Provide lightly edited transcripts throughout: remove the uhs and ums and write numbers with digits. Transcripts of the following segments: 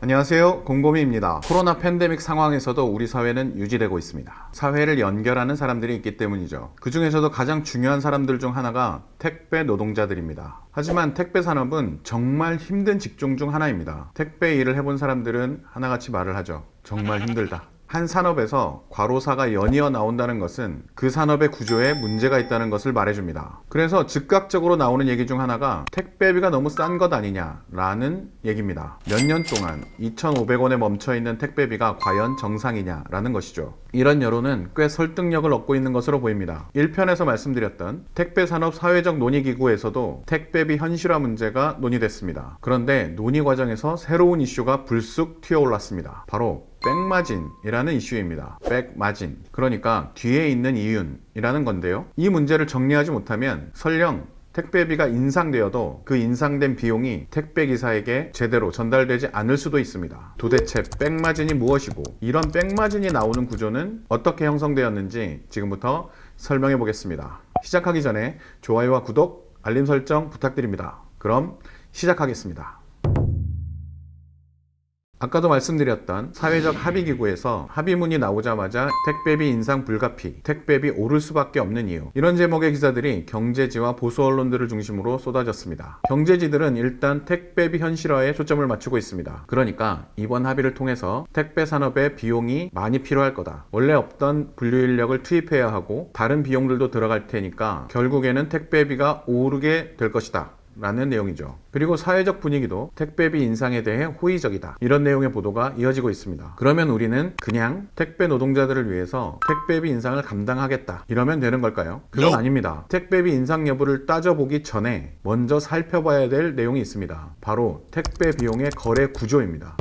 안녕하세요, 공보미입니다. 코로나 팬데믹 상황에서도 우리 사회는 유지되고 있습니다. 사회를 연결하는 사람들이 있기 때문이죠. 그 중에서도 가장 중요한 사람들 중 하나가 택배 노동자들입니다. 하지만 택배 산업은 정말 힘든 직종 중 하나입니다. 택배 일을 해본 사람들은 하나같이 말을 하죠. 정말 힘들다. 한 산업에서 과로사가 연이어 나온다는 것은 그 산업의 구조에 문제가 있다는 것을 말해줍니다. 그래서 즉각적으로 나오는 얘기 중 하나가 택배비가 너무 싼 것 아니냐라는 얘기입니다. 몇 년 동안 2,500원에 멈춰있는 택배비가 과연 정상이냐라는 것이죠. 이런 여론은 꽤 설득력을 얻고 있는 것으로 보입니다. 1편에서 말씀드렸던 택배산업 사회적 논의기구에서도 택배비 현실화 문제가 논의됐습니다. 그런데 논의 과정에서 새로운 이슈가 불쑥 튀어올랐습니다. 바로 백마진이라는 이슈입니다. 백마진. 그러니까 뒤에 있는 이윤이라는 건데요. 이 문제를 정리하지 못하면 설령 택배비가 인상되어도 그 인상된 비용이 택배기사에게 제대로 전달되지 않을 수도 있습니다. 도대체 백마진이 무엇이고 이런 백마진이 나오는 구조는 어떻게 형성되었는지 지금부터 설명해 보겠습니다. 시작하기 전에 좋아요와 구독, 알림 설정 부탁드립니다. 그럼 시작하겠습니다. 아까도 말씀드렸던 사회적 합의기구에서 합의문이 나오자마자 택배비 인상 불가피, 택배비 오를 수밖에 없는 이유, 이런 제목의 기사들이 경제지와 보수 언론들을 중심으로 쏟아졌습니다. 경제지들은 일단 택배비 현실화에 초점을 맞추고 있습니다. 그러니까 이번 합의를 통해서 택배 산업에 비용이 많이 필요할 거다. 원래 없던 분류인력을 투입해야 하고 다른 비용들도 들어갈 테니까 결국에는 택배비가 오르게 될 것이다 라는 내용이죠. 그리고 사회적 분위기도 택배비 인상에 대해 호의적이다, 이런 내용의 보도가 이어지고 있습니다. 그러면 우리는 그냥 택배 노동자들을 위해서 택배비 인상을 감당하겠다 이러면 되는 걸까요? 그건 아닙니다. 택배비 인상 여부를 따져보기 전에 먼저 살펴봐야 될 내용이 있습니다. 바로 택배 비용의 거래 구조입니다.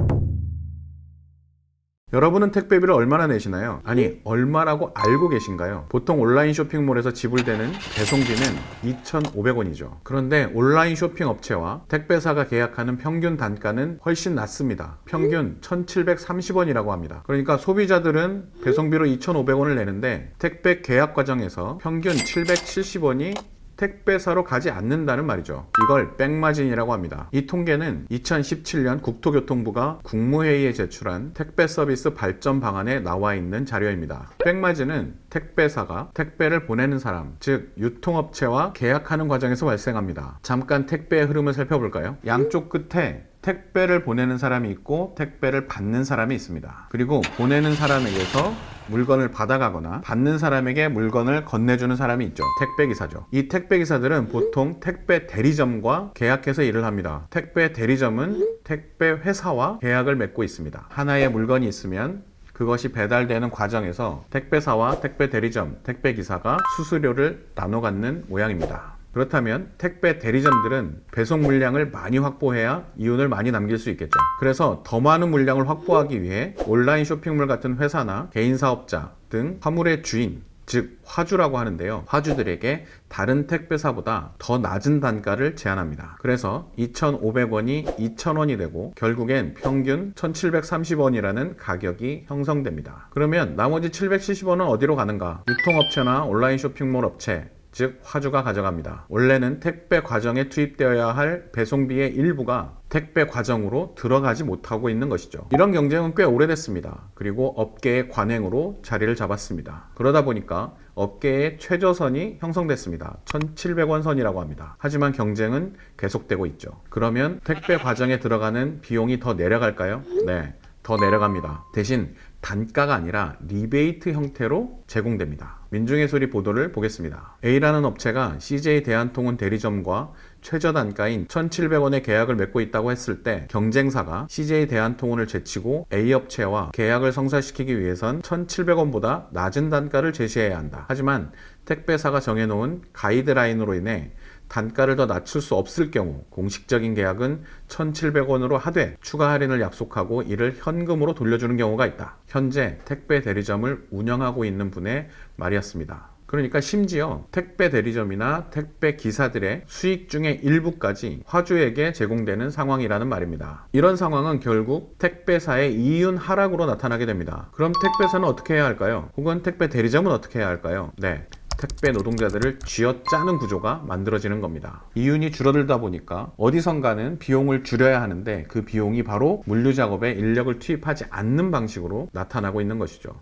여러분은 택배비를 얼마나 내시나요? 아니, 얼마라고 알고 계신가요? 보통 온라인 쇼핑몰에서 지불되는 배송비는 2,500원이죠. 그런데 온라인 쇼핑 업체와 택배사가 계약하는 평균 단가는 훨씬 낮습니다. 평균 1,730원이라고 합니다. 그러니까 소비자들은 배송비로 2,500원을 내는데 택배 계약 과정에서 평균 770원이 택배사로 가지 않는다는 말이죠. 이걸 백마진이라고 합니다. 이 통계는 2017년 국토교통부가 국무회의에 제출한 택배 서비스 발전 방안에 나와 있는 자료입니다. 백마진은 택배사가 택배를 보내는 사람, 즉 유통업체와 계약하는 과정에서 발생합니다. 잠깐 택배의 흐름을 살펴볼까요? 양쪽 끝에 택배를 보내는 사람이 있고 택배를 받는 사람이 있습니다. 그리고 보내는 사람에게서 물건을 받아가거나 받는 사람에게 물건을 건네주는 사람이 있죠. 택배기사죠. 이 택배기사들은 보통 택배 대리점과 계약해서 일을 합니다. 택배 대리점은 택배 회사와 계약을 맺고 있습니다. 하나의 물건이 있으면 그것이 배달되는 과정에서 택배사와 택배 대리점, 택배기사가 수수료를 나눠 갖는 모양입니다. 그렇다면 택배 대리점들은 배송 물량을 많이 확보해야 이윤을 많이 남길 수 있겠죠. 그래서 더 많은 물량을 확보하기 위해 온라인 쇼핑몰 같은 회사나 개인 사업자 등 화물의 주인, 즉 화주라고 하는데요, 화주들에게 다른 택배사보다 더 낮은 단가를 제한합니다. 그래서 2,500원이 2,000원이 되고 결국엔 평균 1,730원이라는 가격이 형성됩니다. 그러면 나머지 770원은 어디로 가는가? 유통업체나 온라인 쇼핑몰 업체, 즉 화주가 가져갑니다. 원래는 택배 과정에 투입되어야 할 배송비의 일부가 택배 과정으로 들어가지 못하고 있는 것이죠. 이런 경쟁은 꽤 오래됐습니다. 그리고 업계의 관행으로 자리를 잡았습니다. 그러다 보니까 업계의 최저선이 형성됐습니다. 1,700원 선이라고 합니다. 하지만 경쟁은 계속되고 있죠. 그러면 택배 과정에 들어가는 비용이 더 내려갈까요? 네, 더 내려갑니다. 대신 단가가 아니라 리베이트 형태로 제공됩니다. 민중의 소리 보도를 보겠습니다. A라는 업체가 CJ 대한통운 대리점과 최저 단가인 1,700원의 계약을 맺고 있다고 했을 때 경쟁사가 CJ 대한통운을 제치고 A 업체와 계약을 성사시키기 위해선 1,700원보다 낮은 단가를 제시해야 한다. 하지만 택배사가 정해놓은 가이드라인으로 인해 단가를 더 낮출 수 없을 경우 공식적인 계약은 1,700원으로 하되 추가 할인을 약속하고 이를 현금으로 돌려주는 경우가 있다. 현재 택배 대리점을 운영하고 있는 분의 말이었습니다. 그러니까 심지어 택배 대리점이나 택배 기사들의 수익 중의 일부까지 화주에게 제공되는 상황이라는 말입니다. 이런 상황은 결국 택배사의 이윤 하락으로 나타나게 됩니다. 그럼 택배사는 어떻게 해야 할까요? 혹은 택배 대리점은 어떻게 해야 할까요? 네, 택배 노동자들을 쥐어짜는 구조가 만들어지는 겁니다. 이윤이 줄어들다 보니까 어디선가는 비용을 줄여야 하는데 그 비용이 바로 물류 작업에 인력을 투입하지 않는 방식으로 나타나고 있는 것이죠.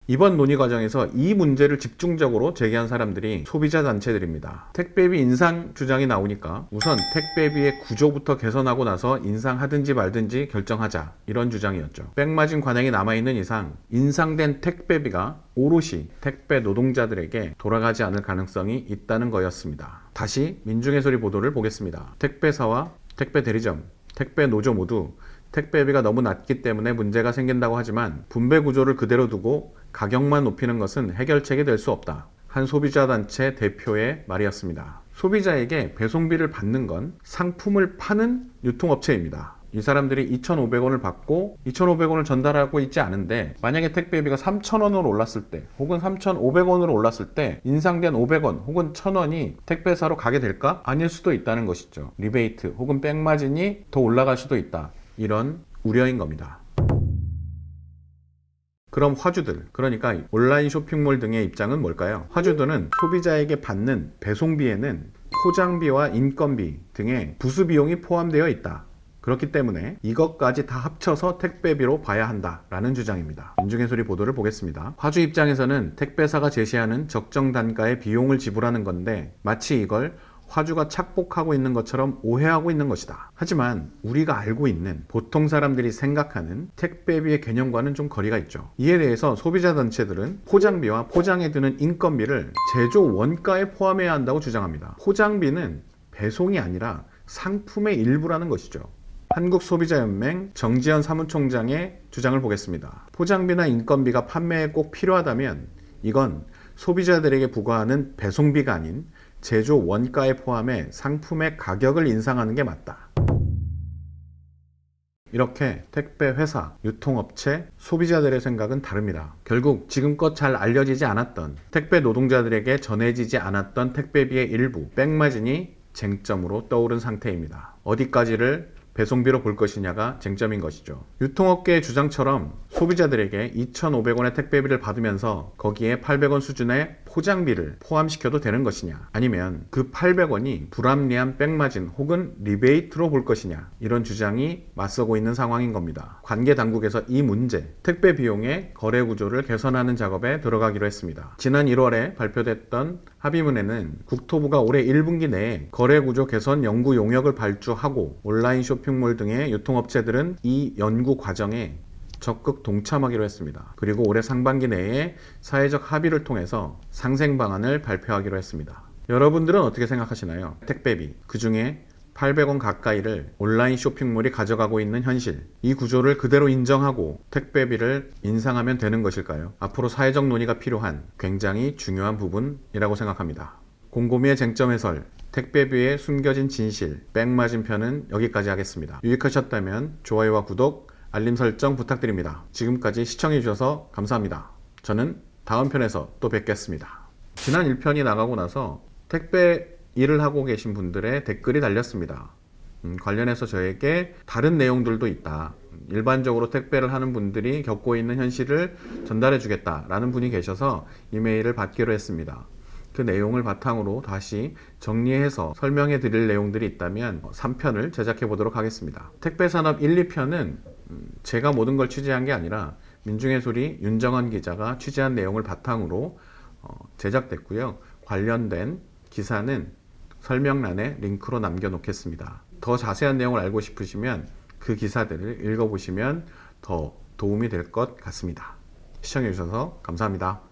이번 논의 과정에서 이 문제를 집중적으로 제기한 사람들이 소비자 단체들입니다. 택배비 인상 주장이 나오니까 우선 택배비의 구조부터 개선하고 나서 인상하든지 말든지 결정하자, 이런 주장이었죠. 백마진 관행이 남아있는 이상 인상된 택배비가 오롯이 택배 노동자들에게 돌아가지 않을 가능성이 있다는 거였습니다. 다시 민중의 소리 보도를 보겠습니다. 택배사와 택배 대리점, 택배 노조 모두 택배비가 너무 낮기 때문에 문제가 생긴다고 하지만 분배 구조를 그대로 두고 가격만 높이는 것은 해결책이 될 수 없다. 한 소비자 단체 대표의 말이었습니다. 소비자에게 배송비를 받는 건 상품을 파는 유통업체입니다. 이 사람들이 2,500원을 받고 2,500원을 전달하고 있지 않은데, 만약에 택배비가 3,000원으로 올랐을 때 혹은 3,500원으로 올랐을 때 인상된 500원 혹은 1,000원이 택배사로 가게 될까? 아닐 수도 있다는 것이죠. 리베이트 혹은 백마진이 더 올라갈 수도 있다. 이런 우려인 겁니다. 그럼 화주들, 그러니까 온라인 쇼핑몰 등의 입장은 뭘까요? 화주들은 소비자에게 받는 배송비에는 포장비와 인건비 등의 부수 비용이 포함되어 있다. 그렇기 때문에 이것까지 다 합쳐서 택배비로 봐야 한다라는 주장입니다. 민중의 소리 보도를 보겠습니다. 화주 입장에서는 택배사가 제시하는 적정 단가의 비용을 지불하는 건데 마치 이걸 화주가 착복하고 있는 것처럼 오해하고 있는 것이다. 하지만 우리가 알고 있는, 보통 사람들이 생각하는 택배비의 개념과는 좀 거리가 있죠. 이에 대해서 소비자 단체들은 포장비와 포장에 드는 인건비를 제조 원가에 포함해야 한다고 주장합니다. 포장비는 배송이 아니라 상품의 일부라는 것이죠. 한국소비자연맹 정지현 사무총장의 주장을 보겠습니다. 포장비나 인건비가 판매에 꼭 필요하다면 이건 소비자들에게 부과하는 배송비가 아닌 제조 원가에 포함해 상품의 가격을 인상하는 게 맞다. 이렇게 택배 회사, 유통업체, 소비자들의 생각은 다릅니다. 결국 지금껏 잘 알려지지 않았던, 택배 노동자들에게 전해지지 않았던 택배비의 일부, 백마진이 쟁점으로 떠오른 상태입니다. 어디까지를 배송비로 볼 것이냐가 쟁점인 것이죠. 유통업계의 주장처럼 소비자들에게 2,500원의 택배비를 받으면서 거기에 800원 수준의 포장비를 포함시켜도 되는 것이냐, 아니면 그 800원이 불합리한 백마진 혹은 리베이트로 볼 것이냐, 이런 주장이 맞서고 있는 상황인 겁니다. 관계 당국에서 이 문제, 택배 비용의 거래 구조를 개선하는 작업에 들어가기로 했습니다. 지난 1월에 발표됐던 합의문에는 국토부가 올해 1분기 내에 거래 구조 개선 연구 용역을 발주하고 온라인 쇼핑몰 등의 유통업체들은 이 연구 과정에 적극 동참하기로 했습니다. 그리고 올해 상반기 내에 사회적 합의를 통해서 상생 방안을 발표하기로 했습니다. 여러분들은 어떻게 생각하시나요? 택배비, 그 중에 800원 가까이를 온라인 쇼핑몰이 가져가고 있는 현실, 이 구조를 그대로 인정하고 택배비를 인상하면 되는 것일까요? 앞으로 사회적 논의가 필요한 굉장히 중요한 부분이라고 생각합니다. 곰곰이의 쟁점 해설, 택배비의 숨겨진 진실, 백마진 편은 여기까지 하겠습니다. 유익하셨다면 좋아요와 구독, 알림 설정 부탁드립니다. 지금까지 시청해주셔서 감사합니다. 저는 다음 편에서 또 뵙겠습니다. 지난 1편이 나가고 나서 택배 일을 하고 계신 분들의 댓글이 달렸습니다. 관련해서 저에게 다른 내용들도 있다. 일반적으로 택배를 하는 분들이 겪고 있는 현실을 전달해 주겠다라는 분이 계셔서 이메일을 받기로 했습니다. 그 내용을 바탕으로 다시 정리해서 설명해 드릴 내용들이 있다면 3편을 제작해 보도록 하겠습니다. 택배산업 1, 2편은 제가 모든 걸 취재한 게 아니라 민중의 소리 윤정원 기자가 취재한 내용을 바탕으로 제작됐고요. 관련된 기사는 설명란에 링크로 남겨놓겠습니다. 더 자세한 내용을 알고 싶으시면 그 기사들을 읽어보시면 더 도움이 될 것 같습니다. 시청해주셔서 감사합니다.